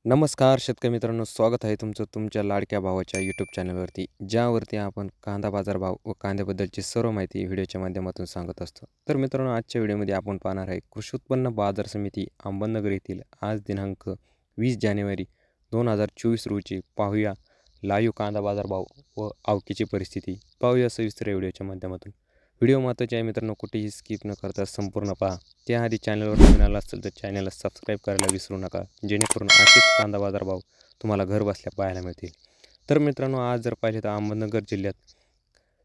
नमस्कार शेतकरी मित्रांनो, स्वागत आहे तुमचं तुमच्या लाडक्या भावाच्या यूट्यूब चॅनलवरती, ज्यावरती आपण कांदा बाजारभाव व कांद्याबद्दलची सर्व माहिती व्हिडिओच्या माध्यमातून सांगत असतो। तर मित्रांनो, आजच्या व्हिडिओमध्ये आपण पाहणार आहे कृषी उत्पन्न बाजार समिती अहमदनगर येथील आज दिनांक 20 जानेवारी 2024 रोजी पाहूया लाईव्ह कांदा बाजारभाव व आवकीची परिस्थिती। पाहूया सविस्तर व्हिडिओच्या माध्यमातून। व्हिडिओ महत्त्वाचे आहे मित्रांनो, कुठेही स्किप न करता संपूर्ण पहा। त्याआधी चॅनलवर नवीन आला असेल तर चॅनलला सबस्क्राईब करायला विसरू नका, जेणेकरून असेच कांदा बाजारभाव तुम्हाला घर बसल्या पाहायला मिळतील। तर मित्रांनो, आज जर पाहिले तर अहमदनगर जिल्ह्यात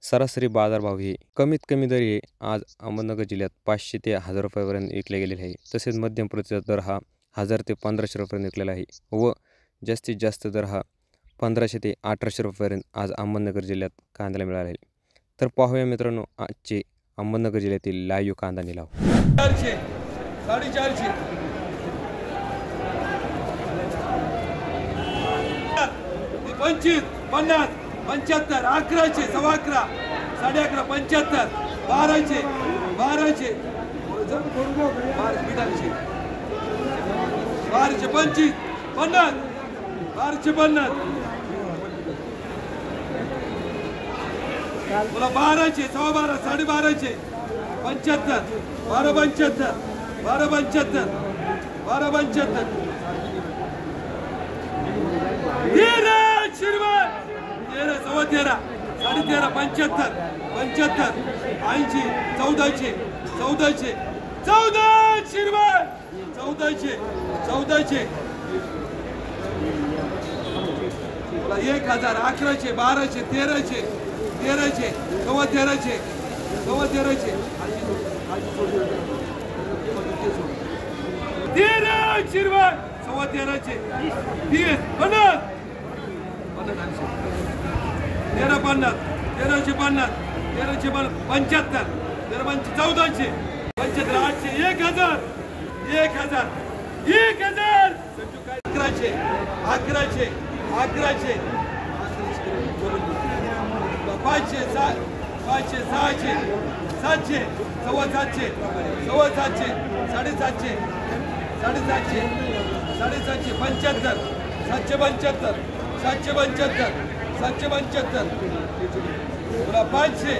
सरासरी बाजारभाव हे कमीत कमी दर हे आज अहमदनगर जिल्ह्यात 500 ते 1000 रुपयापर्यंत विकले गेलेले आहे। तसेच मध्यम प्रतीचा दर हा 1000 ते 1500 रुपयापर्यंत विकलेला आहे व जास्तीत जास्त दर हा 1500 ते 1800 रुपयापर्यंत आज अहमदनगर जिल्ह्यात कांद्याला मिळाला आहे। तर पाहूया मित्रांनो आजचे अहमदनगर जिल्ह्यातील लाईव्ह कांदा निलाव। 400, 450, 25, 50, 75, 1100, 11.5, 11.5, 75, 1200, 1200, 1225, 50, 1250, बोला 1200, 12.5, 12.5, 75, 12.75, 12.75, 12.75, 13 शिरवळ, 13, 13.5, 13.5, 75, 75, 80, 1400, 1400, 14 शिरवळ, 1400, 1400, बोला 1000, 1100, 1200, 1300, 1300, 1300, 1300, 13 शिरवळ, 1300, 30, 50, 1350, 1350, 1350, 75, 1400, 75, 800, 1000, 1000, 1100, 1100, 1100, 1100, 500, 500, 600, 700, 700, 700, 750, 750, 750, 75, 775, 775, 775, बोला 500,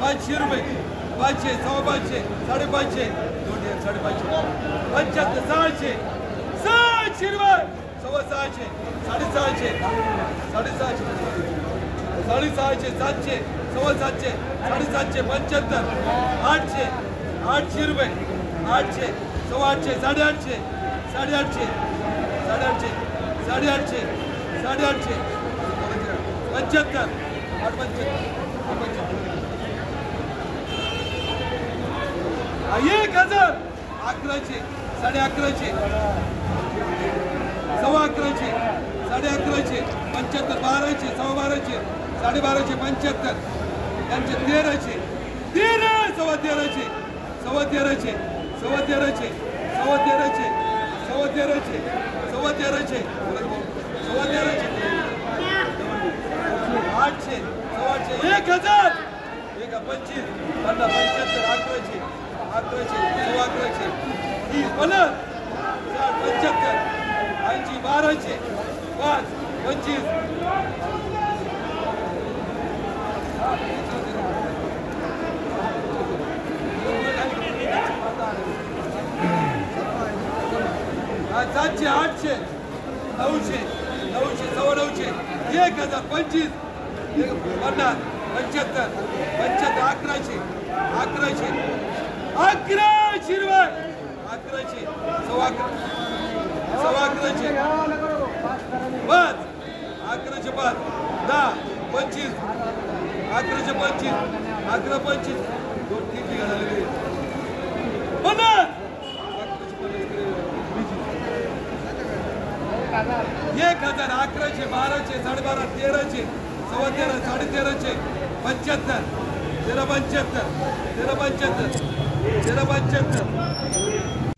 500 रुपये, 500, 550, 550, 550, 75, 600, 600 रुपये, 600, 650, 650, 650, 700, 700, 750, 75, 800, 800 रुपये, 800, 800, 850, 850, 850, 850, 850, 75, 850, 1000, 1100, 1150, 1150, 1150, 75, 1200, 1200, 1250, 75, त्यांचे 1300, 13, 1300, 1300, 1300, 1300, 1300, 1300, 800, 800, 1000, 25, 50, 75, 1100, 1100, 1100, 30, 50, 75, 80, 1200, 5, 25, सातशे, 800, 900, 900, 900, 1000, 25, 50, 75, 75, 1100, 1100, 1100 रुपये, 1100, 1100, 5, 1100, 5, 10, 25, 1100, 25, 1125, 2 3 झाले 50, 1000, 1100, 1200, 12.5, 1300, 13, 1350, 75, 1375, 1375, 1375,